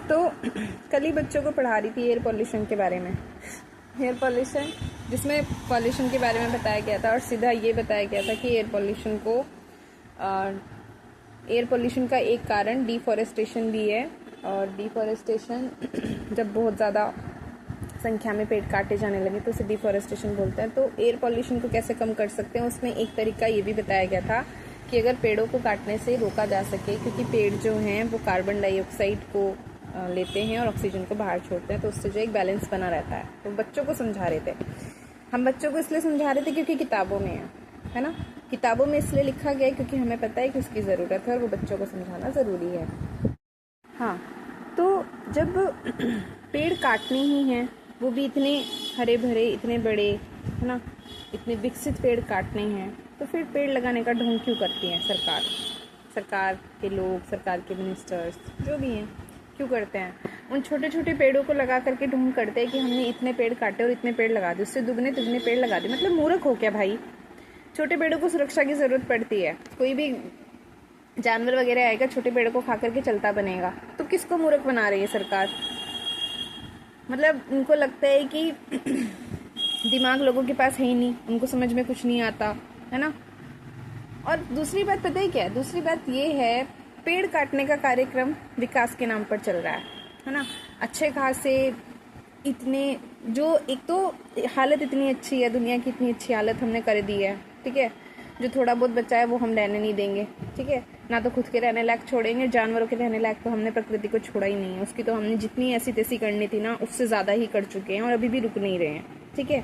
तो कल ही बच्चों को पढ़ा रही थी एयर पॉल्यूशन के बारे में। एयर पॉल्यूशन जिसमें पॉल्यूशन के बारे में बताया गया था और सीधा ये बताया गया था कि एयर पॉल्यूशन का एक कारण डिफॉरेस्टेशन भी है। और डिफॉरेस्टेशन जब बहुत ज़्यादा संख्या में पेड़ काटे जाने लगे तो उसे डिफॉरेस्टेशन बोलते हैं। तो एयर पॉल्यूशन को कैसे कम कर सकते हैं, उसमें एक तरीका ये भी बताया गया था कि अगर पेड़ों को काटने से रोका जा सके, क्योंकि पेड़ जो हैं वो कार्बन डाइऑक्साइड को लेते हैं और ऑक्सीजन को बाहर छोड़ते हैं, तो उससे जो एक बैलेंस बना रहता है। तो बच्चों को समझा रहे थे हम, बच्चों को इसलिए समझा रहे थे क्योंकि किताबों में है ना, किताबों में इसलिए लिखा गया है क्योंकि हमें पता है कि उसकी ज़रूरत है और वो बच्चों को समझाना ज़रूरी है। हाँ, तो जब पेड़ काटने ही हैं, वो भी इतने हरे भरे, इतने बड़े, है ना, इतने विकसित पेड़ काटने हैं, तो फिर पेड़ लगाने का ढोंग क्यों करती है सरकार के लोग, सरकार के मिनिस्टर्स जो भी हैं, क्यों करते हैं? उन छोटे छोटे पेड़ों को लगा करके ढोंग करते हैं कि हमने इतने पेड़ काटे और इतने पेड़ लगा दिए, उससे दुगने तिगने पेड़ लगा दिए। मतलब मूर्ख हो क्या भाई? छोटे पेड़ों को सुरक्षा की ज़रूरत पड़ती है। कोई भी जानवर वगैरह आएगा, छोटे पेड़ों को खा करके चलता बनेगा, तो किसको मूर्ख बना रही है सरकार? मतलब उनको लगता है कि दिमाग लोगों के पास है ही नहीं, उनको समझ में कुछ नहीं आता, है ना। और दूसरी बात पता है क्या है? दूसरी बात ये है, पेड़ काटने का कार्यक्रम विकास के नाम पर चल रहा है ना। अच्छे खासे इतने, जो एक तो हालत इतनी अच्छी है, दुनिया की इतनी अच्छी हालत हमने कर दी है, ठीक है। जो थोड़ा बहुत बचा है वो हम रहने नहीं देंगे, ठीक है ना। तो खुद के रहने लायक छोड़ेंगे, जानवरों के रहने लायक तो हमने प्रकृति को छोड़ा ही नहीं है। उसकी तो हमने जितनी ऐसी तैसी करनी थी ना, उससे ज़्यादा ही कर चुके हैं और अभी भी रुक नहीं रहे हैं, ठीक है।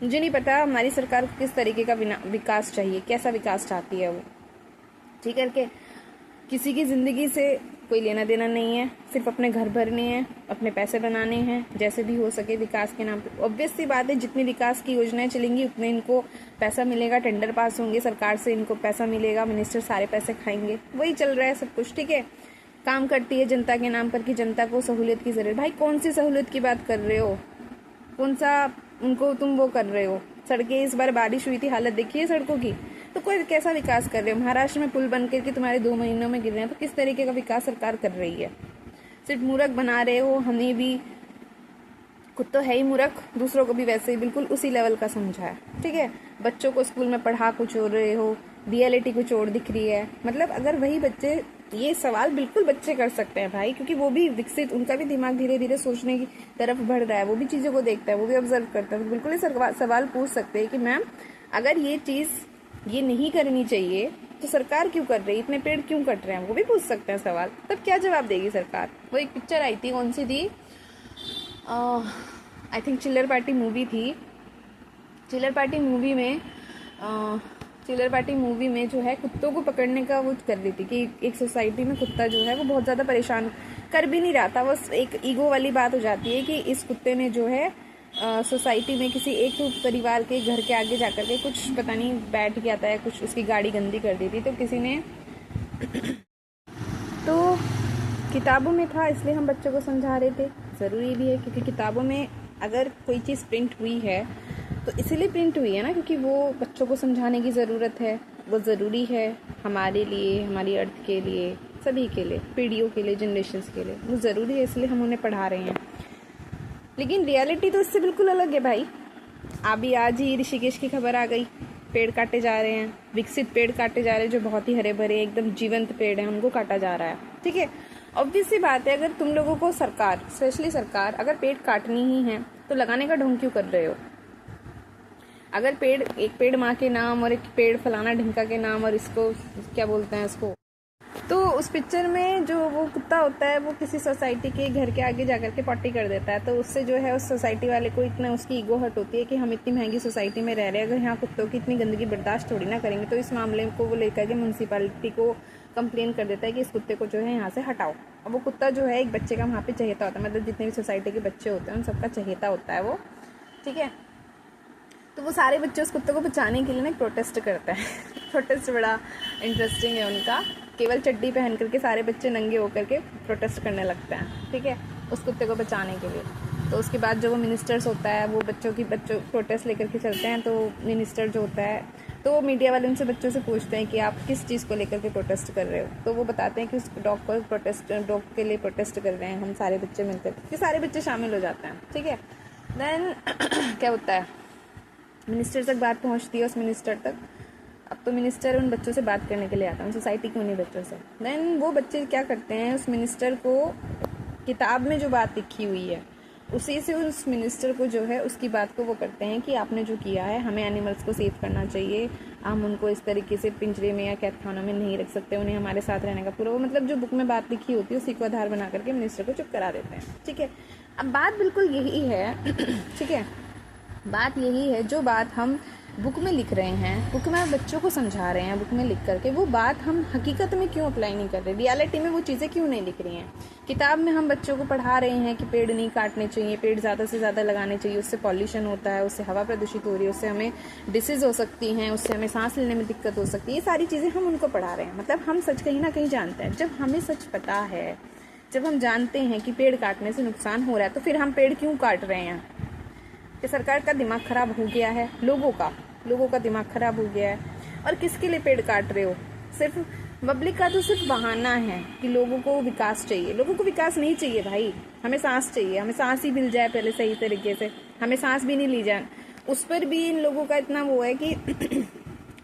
मुझे नहीं पता हमारी सरकार को किस तरीके का विकास चाहिए, कैसा विकास चाहती है वो, ठीक है। किसी की ज़िंदगी से कोई लेना देना नहीं है, सिर्फ अपने घर भरने हैं, अपने पैसे बनाने हैं, जैसे भी हो सके विकास के नाम पे। ऑब्वियस सी बात है, जितनी विकास की योजनाएं चलेंगी उतने इनको पैसा मिलेगा, टेंडर पास होंगे, सरकार से इनको पैसा मिलेगा, मिनिस्टर सारे पैसे खाएंगे, वही चल रहा है सब कुछ, ठीक है। काम करती है जनता के नाम पर कि जनता को सहूलियत की ज़रूरत। भाई कौन सी सहूलियत की बात कर रहे हो? कौन सा उनको तुम वो कर रहे हो? सड़कें इस बार बारिश हुई थी, हालत देखी है सड़कों की, तो कोई कैसा विकास कर रहे हो? महाराष्ट्र में पुल बन करके तुम्हारे 2 महीनों में गिर रहे हैं, तो किस तरीके का विकास सरकार कर रही है? सिर्फ मूर्ख बना रहे हो हमें भी, खुद तो है ही मूर्ख, दूसरों को भी वैसे ही बिल्कुल उसी लेवल का समझा है, ठीक है। बच्चों को स्कूल में पढ़ा कुछ और रहे हो, रियलिटी कुछ और दिख रही है। मतलब अगर वही बच्चे, ये सवाल बिल्कुल बच्चे कर सकते हैं भाई, क्योंकि वो भी विकसित, उनका भी दिमाग धीरे धीरे सोचने की तरफ बढ़ रहा है, वो भी चीज़ों को देखता है, वो भी ऑब्जर्व करता है। बिल्कुल ही सवाल पूछ सकते हैं कि मैम अगर ये चीज़ ये नहीं करनी चाहिए तो सरकार क्यों कर रही है, इतने पेड़ क्यों कट रहे हैं? वो भी पूछ सकते हैं सवाल। तब क्या जवाब देगी सरकार? वो एक पिक्चर आई थी, कौन सी थी, आई थिंक चिल्लर पार्टी मूवी थी। चिल्लर पार्टी मूवी में जो है कुत्तों को पकड़ने का वो कर रही थी कि एक सोसाइटी में कुत्ता जो है वो बहुत ज़्यादा परेशान कर भी नहीं रहा था। बस एक ईगो वाली बात हो जाती है कि इस कुत्ते ने जो है सोसाइटी में किसी एक परिवार के घर के आगे जाकर के कुछ पता नहीं बैठ गया था या कुछ उसकी गाड़ी गंदी कर दी थी, तो किसी ने तो किताबों में था, इसलिए हम बच्चों को समझा रहे थे। ज़रूरी भी है क्योंकि किताबों में अगर कोई चीज़ प्रिंट हुई है तो इसीलिए प्रिंट हुई है ना, क्योंकि वो बच्चों को समझाने की ज़रूरत है, वो ज़रूरी है हमारे लिए, हमारी अर्थ के लिए, सभी के लिए, पीढ़ियों के लिए, जनरेशन्स के लिए वो ज़रूरी है, इसलिए हम उन्हें पढ़ा रहे हैं। लेकिन रियलिटी तो इससे बिल्कुल अलग है भाई। अभी आज ही ऋषिकेश की खबर आ गई, पेड़ काटे जा रहे हैं, विकसित पेड़ काटे जा रहे हैं जो बहुत ही हरे भरे एकदम जीवंत पेड़ हैं, उनको काटा जा रहा है, ठीक है। ऑब्वियस सी बात है, अगर तुम लोगों को सरकार, स्पेशली सरकार, अगर पेड़ काटनी ही है तो लगाने का ढोंग क्यों कर रहे हो? अगर पेड़, एक पेड़ माँ के नाम और एक पेड़ फलाना ढिमका के नाम, और इसको क्या बोलते हैं इसको, तो उस पिक्चर में जो वो कुत्ता होता है वो किसी सोसाइटी के घर के आगे जाकर के पॉटी कर देता है, तो उससे जो है उस सोसाइटी वाले को इतना उसकी ईगो हर्ट होती है कि हम इतनी महंगी सोसाइटी में रह रहे हैं, अगर यहाँ कुत्तों की इतनी गंदगी बर्दाश्त थोड़ी ना करेंगे, तो इस मामले को वो लेकर के म्यूनसिपालिटी को कंप्लेन कर देता है कि इस कुत्ते को जो है यहाँ से हटाओ। और वो कुत्ता जो है एक बच्चे का वहाँ पे चहेता होता है, मतलब जितने भी सोसाइटी के बच्चे होते हैं उन सबका चहेता होता है वो, ठीक है। तो वो सारे बच्चे उस कुत्ते को बचाने के लिए ना प्रोटेस्ट करते हैं। प्रोटेस्ट बड़ा इंटरेस्टिंग है उनका, केवल चड्डी पहन करके सारे बच्चे नंगे होकर के प्रोटेस्ट करने लगते हैं, ठीक है, उस कुत्ते को बचाने के लिए। तो उसके बाद जो वो मिनिस्टर्स होता है वो बच्चों प्रोटेस्ट लेकर के चलते हैं, तो मिनिस्टर जो होता है तो मीडिया वाले उनसे बच्चों से पूछते हैं कि आप किस चीज़ को लेकर के प्रोटेस्ट कर रहे हो, तो वो बताते हैं कि उस डॉग के लिए प्रोटेस्ट कर रहे हैं हम सारे बच्चे मिलकर के, सारे बच्चे शामिल हो जाते हैं। ठीक है, देन क्या होता है, मिनिस्टर तक बात पहुंचती है, उस मिनिस्टर तक। अब तो मिनिस्टर उन बच्चों से बात करने के लिए आता है, उन सोसाइटी के उन्हीं बच्चों से। देन वो बच्चे क्या करते हैं, उस मिनिस्टर को किताब में जो बात लिखी हुई है उसी से उस मिनिस्टर को जो है उसकी बात को वो करते हैं कि आपने जो किया है, हमें एनिमल्स को सेव करना चाहिए, हम उनको इस तरीके से पिंजरे में या कैद खानों में नहीं रख सकते, उन्हें हमारे साथ रहने का पूरा वो मतलब जो बुक में बात लिखी होती है उसी को आधार बना करके मिनिस्टर को चुप करा देते हैं। ठीक है, अब बात बिल्कुल यही है। ठीक है, बात यही है, जो बात हम बुक में लिख रहे हैं, बुक में बच्चों को समझा रहे हैं, बुक में लिख करके वो बात हम हकीकत में क्यों अप्लाई नहीं कर रहे, रियलिटी में वो चीज़ें क्यों नहीं लिख रही हैं। किताब में हम बच्चों को पढ़ा रहे हैं कि पेड़ नहीं काटने चाहिए, पेड़ ज़्यादा से ज़्यादा लगाने चाहिए, उससे पॉल्यूशन होता है, उससे हवा प्रदूषित हो रही है, उससे हमें डिसीज़ हो सकती हैं, उससे हमें सांस लेने में दिक्कत हो सकती है, ये सारी चीज़ें हम उनको पढ़ा रहे हैं। मतलब हम सच कहीं ना कहीं जानते हैं। जब हमें सच पता है, जब हम जानते हैं कि पेड़ काटने से नुकसान हो रहा है, तो फिर हम पेड़ क्यों काट रहे हैं? कि सरकार का दिमाग खराब हो गया है, लोगों का दिमाग खराब हो गया है। और किसके लिए पेड़ काट रहे हो? सिर्फ पब्लिक का तो सिर्फ बहाना है कि लोगों को विकास चाहिए। लोगों को विकास नहीं चाहिए भाई, हमें सांस चाहिए, हमें सांस ही मिल जाए पहले सही तरीके से, हमें सांस भी नहीं ली जाए। उस पर भी इन लोगों का इतना वो है कि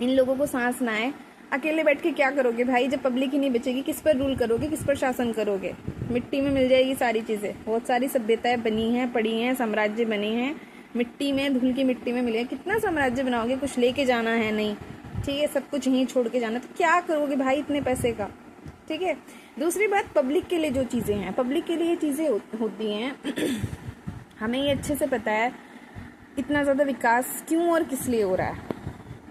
इन लोगों को सांस ना आए। अकेले बैठ के क्या करोगे भाई, जब पब्लिक ही नहीं बचेगी, किस पर रूल करोगे, किस पर शासन करोगे? मिट्टी में मिल जाएगी सारी चीज़ें, बहुत सारी सभ्यताएं बनी हैं, पड़ी हैं, साम्राज्य बने हैं मिट्टी में, धूल की मिट्टी में मिले। कितना साम्राज्य बनाओगे? कुछ लेके जाना है नहीं, ठीक है, सब कुछ यहीं छोड़ के जाना, तो क्या करोगे भाई इतने पैसे का? ठीक है, दूसरी बात, पब्लिक के लिए जो चीज़ें हैं, पब्लिक के लिए ये चीज़ें होती हैं, हमें ये अच्छे से पता है इतना ज़्यादा विकास क्यों और किस लिए हो रहा है।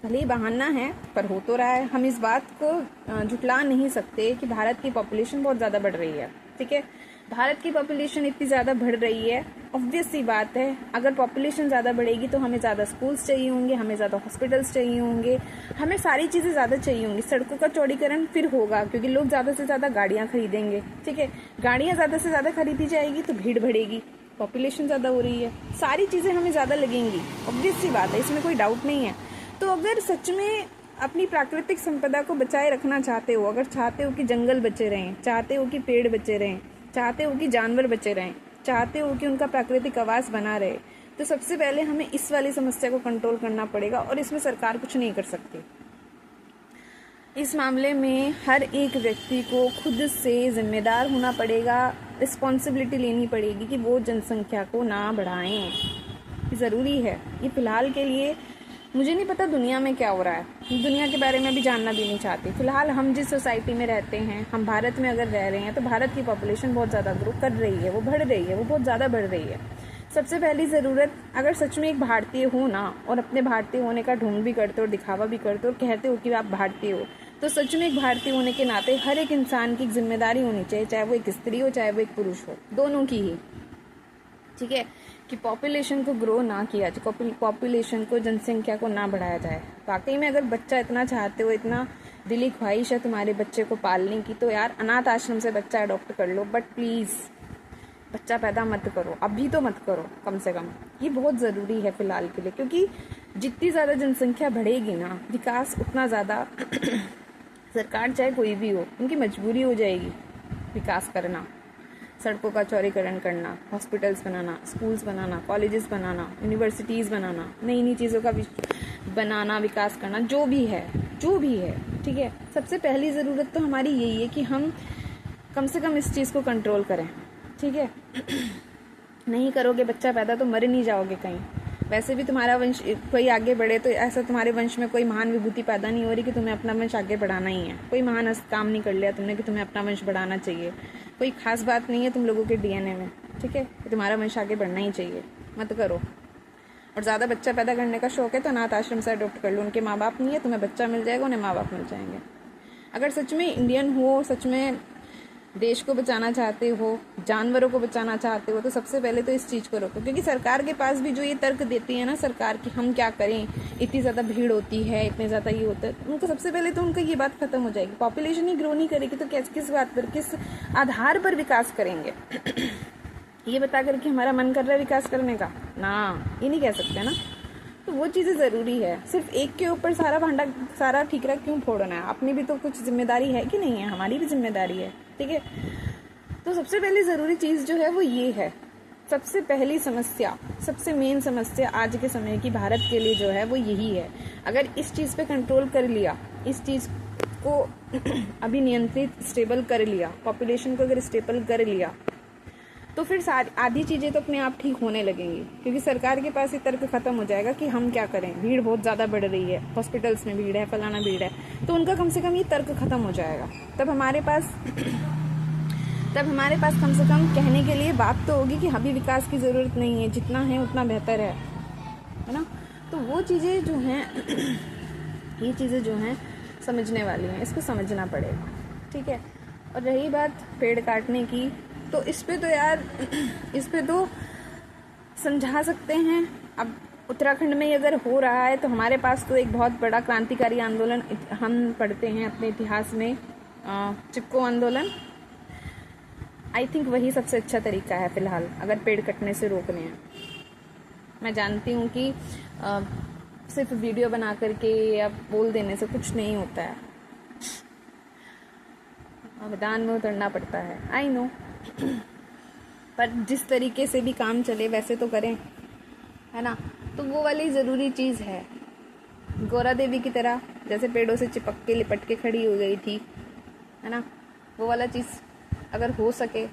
भले ही बहाना है पर हो तो रहा है। हम इस बात को झुटला नहीं सकते कि भारत की पॉपुलेशन बहुत ज़्यादा बढ़ रही है। ठीक है, भारत की पॉपुलेशन इतनी ज़्यादा बढ़ रही है, ऑब्वियस सी बात है, अगर पॉपुलेशन ज़्यादा बढ़ेगी तो हमें ज़्यादा स्कूल्स चाहिए होंगे, हमें ज़्यादा हॉस्पिटल्स चाहिए होंगे, हमें सारी चीज़ें ज़्यादा चाहिए होंगी। सड़कों का चौड़ीकरण फिर होगा क्योंकि लोग ज़्यादा से ज़्यादा गाड़ियाँ खरीदेंगे। ठीक है, गाड़ियाँ ज़्यादा से ज़्यादा खरीदी जाएगी तो भीड़ बढ़ेगी, पॉपुलेशन ज़्यादा हो रही है, सारी चीज़ें हमें ज़्यादा लगेंगी, ऑब्वियस सी बात है, इसमें कोई डाउट नहीं है। तो अगर सच में अपनी प्राकृतिक संपदा को बचाए रखना चाहते हो, अगर चाहते हो कि जंगल बचे रहें, चाहते हो कि पेड़ बचे रहें, चाहते हो कि जानवर बचे रहें, चाहते हो कि उनका प्राकृतिक आवास बना रहे, तो सबसे पहले हमें इस वाली समस्या को कंट्रोल करना पड़ेगा और इसमें सरकार कुछ नहीं कर सकती। इस मामले में हर एक व्यक्ति को खुद से जिम्मेदार होना पड़ेगा, रिस्पॉन्सिबिलिटी लेनी पड़ेगी कि वो जनसंख्या को ना बढ़ाएं। ये ज़रूरी है। ये फ़िलहाल के लिए मुझे नहीं पता दुनिया में क्या हो रहा है, दुनिया के बारे में भी जानना भी नहीं चाहती। फिलहाल हम जिस सोसाइटी में रहते हैं, हम भारत में अगर रह रहे हैं तो भारत की पॉपुलेशन बहुत ज़्यादा ग्रो कर रही है, वो बढ़ रही है, वो बहुत ज़्यादा बढ़ रही है। सबसे पहली ज़रूरत, अगर सच में एक भारतीय हो ना और अपने भारतीय होने का ढोंग भी करते हो, दिखावा भी करते हो और कहते हो कि आप भारतीय हो, तो सच में एक भारतीय होने के नाते हर एक इंसान की एक जिम्मेदारी होनी चाहिए, चाहे वो एक स्त्री हो चाहे वो एक पुरुष हो, दोनों की ही। ठीक है, कि पॉपुलेशन को ग्रो ना किया जाए, पॉपुलेशन को, जनसंख्या को ना बढ़ाया जाए। वाकई में अगर बच्चा इतना चाहते हो, इतना दिली ख्वाहिश है तुम्हारे बच्चे को पालने की, तो यार अनाथ आश्रम से बच्चा अडॉप्ट कर लो, बट प्लीज़ बच्चा पैदा मत करो, अभी तो मत करो कम से कम। ये बहुत ज़रूरी है फ़िलहाल के लिए, क्योंकि जितनी ज़्यादा जनसंख्या बढ़ेगी ना, विकास उतना ज़्यादा सरकार चाहे कोई भी हो, उनकी मजबूरी हो जाएगी विकास करना, सड़कों का चौड़ीकरण करना, हॉस्पिटल्स बनाना, स्कूल्स बनाना, कॉलेजेस बनाना, यूनिवर्सिटीज़ बनाना, नई नई चीज़ों का बनाना, विकास करना, जो भी है ठीक है। सबसे पहली ज़रूरत तो हमारी यही है कि हम कम से कम इस चीज़ को कंट्रोल करें। ठीक है, नहीं करोगे बच्चा पैदा तो मर नहीं जाओगे कहीं। वैसे भी तुम्हारा वंश कोई आगे बढ़े तो ऐसा तुम्हारे वंश में कोई महान विभूति पैदा नहीं हो रही कि तुम्हें अपना वंश आगे बढ़ाना ही है। कोई महान काम नहीं कर लिया तुमने कि तुम्हें अपना वंश बढ़ाना चाहिए, कोई खास बात नहीं है तुम लोगों के डीएनए में। ठीक है, तुम्हारा वंश आगे बढ़ना ही चाहिए, मत करो। और ज़्यादा बच्चा पैदा करने का शौक है तो अनाथ आश्रम से अडॉप्ट कर लो, उनके माँ बाप नहीं है, तुम्हें बच्चा मिल जाएगा, उन्हें माँ बाप मिल जाएंगे। अगर सच में इंडियन हो, सच में देश को बचाना चाहते हो, जानवरों को बचाना चाहते हो, तो सबसे पहले तो इस चीज़ को रोको। क्योंकि सरकार के पास भी जो ये तर्क देती है ना सरकार कि हम क्या करें, इतनी ज़्यादा भीड़ होती है, इतने ज़्यादा ये होता है, उनको सबसे पहले तो उनका ये बात खत्म हो जाएगी। पॉपुलेशन ही ग्रो नहीं करेगी तो किस बात पर, किस आधार पर विकास करेंगे? ये बता करके हमारा मन कर रहा है विकास करने का ना, ये नहीं कह सकते ना। तो वो चीज़ें ज़रूरी है। सिर्फ एक के ऊपर सारा भांडा, सारा ठीकरा क्यों फोड़ना है? अपनी भी तो कुछ जिम्मेदारी है कि नहीं है? हमारी भी जिम्मेदारी है, ठीक है। तो सबसे पहले ज़रूरी चीज़ जो है वो ये है, सबसे पहली समस्या, सबसे मेन समस्या आज के समय की भारत के लिए जो है वो यही है। अगर इस चीज़ पे कंट्रोल कर लिया, इस चीज़ को अभी नियंत्रित, स्टेबल कर लिया, पॉपुलेशन को अगर स्टेबल कर लिया, तो फिर आधी चीज़ें तो अपने आप ठीक होने लगेंगी, क्योंकि सरकार के पास ये तर्क खत्म हो जाएगा कि हम क्या करें, भीड़ बहुत ज़्यादा बढ़ रही है, हॉस्पिटल्स में भीड़ है, फलाना भीड़ है, तो उनका कम से कम ये तर्क खत्म हो जाएगा। तब हमारे पास कम से कम कहने के लिए बात तो होगी कि अभी विकास की ज़रूरत नहीं है, जितना है उतना बेहतर है ना। तो वो चीज़ें जो हैं ये चीज़ें जो हैं समझने वाली हैं, इसको समझना पड़ेगा, ठीक है। और रही बात पेड़ काटने की, तो इस पे तो समझा सकते हैं। अब उत्तराखंड में अगर हो रहा है तो हमारे पास तो एक बहुत बड़ा क्रांतिकारी आंदोलन हम पढ़ते हैं अपने इतिहास में, चिपको आंदोलन। आई थिंक वही सबसे अच्छा तरीका है फिलहाल, अगर पेड़ कटने से रोकने हैं। मैं जानती हूँ कि सिर्फ वीडियो बना करके या बोल देने से कुछ नहीं होता है, मैदान में उतरना पड़ता है, आई नो। पर जिस तरीके से भी काम चले वैसे तो करें, है ना। तो वो वाली ज़रूरी चीज़ है। गौरा देवी की तरह जैसे पेड़ों से चिपक के लिपट के खड़ी हो गई थी, है ना, वो वाला चीज़ अगर हो सके,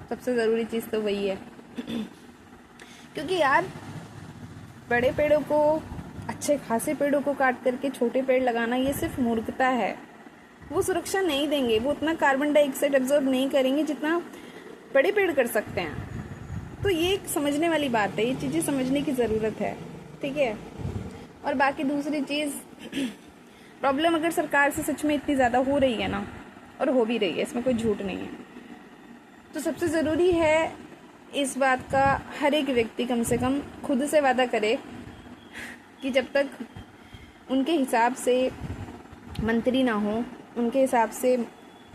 सबसे ज़रूरी चीज़ तो वही है। क्योंकि यार बड़े पेड़ों को, अच्छे खासे पेड़ों को काट करके छोटे पेड़ लगाना, ये सिर्फ मूर्खता है। वो सुरक्षा नहीं देंगे, वो उतना कार्बन डाइऑक्साइड एब्जॉर्ब नहीं करेंगे जितना बड़े पेड़ कर सकते हैं। तो ये एक समझने वाली बात है, ये चीज़ें समझने की ज़रूरत है, ठीक है। और बाकी दूसरी चीज़, प्रॉब्लम अगर सरकार से सच में इतनी ज़्यादा हो रही है ना, और हो भी रही है, इसमें कोई झूठ नहीं है, तो सबसे ज़रूरी है इस बात का हर एक व्यक्ति कम से कम खुद से वादा करे कि जब तक उनके हिसाब से मंत्री ना हो, उनके हिसाब से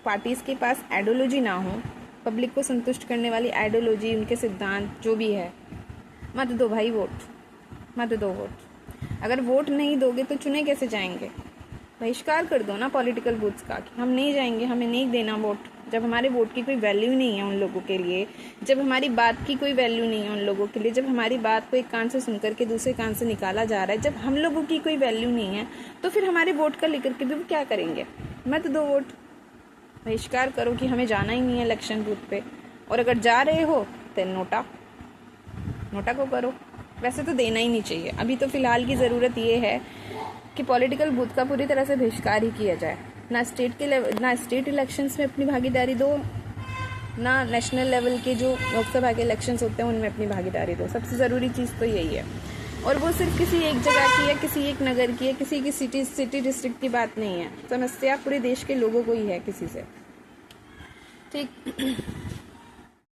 पार्टीज़ के पास आइडियोलॉजी ना हो, पब्लिक को संतुष्ट करने वाली आइडियोलॉजी, उनके सिद्धांत जो भी है, मत दो भाई वोट, मत दो वोट। अगर वोट नहीं दोगे तो चुने कैसे जाएंगे? बहिष्कार कर दो ना पॉलिटिकल बूथ्स का कि हम नहीं जाएंगे, हमें नहीं देना वोट। जब हमारे वोट की कोई वैल्यू नहीं है उन लोगों के लिए, जब हमारी बात की कोई वैल्यू नहीं है उन लोगों के लिए, जब हमारी बात को एक कान से सुनकर के दूसरे कान से निकाला जा रहा है, जब हम लोगों की कोई वैल्यू नहीं है, तो फिर हमारे वोट का लेकर के भी वो क्या करेंगे? मत दो वोट, बहिष्कार करो कि हमें जाना ही नहीं है इलेक्शन बूथ पे। और अगर जा रहे हो तो नोटा को करो। वैसे तो देना ही नहीं चाहिए। अभी तो फिलहाल की ज़रूरत ये है कि पॉलिटिकल बूथ का पूरी तरह से बहिष्कार ही किया जाए। ना स्टेट इलेक्शंस में अपनी भागीदारी दो, ना नेशनल लेवल के जो लोकसभा के इलेक्शंस होते हैं उनमें अपनी भागीदारी दो। सबसे ज़रूरी चीज़ तो यही है। और वो सिर्फ किसी एक जगह की या किसी एक नगर की या किसी की सिटी डिस्ट्रिक्ट की बात नहीं है। समस्या पूरे देश के लोगों को ही है, किसी से, ठीक।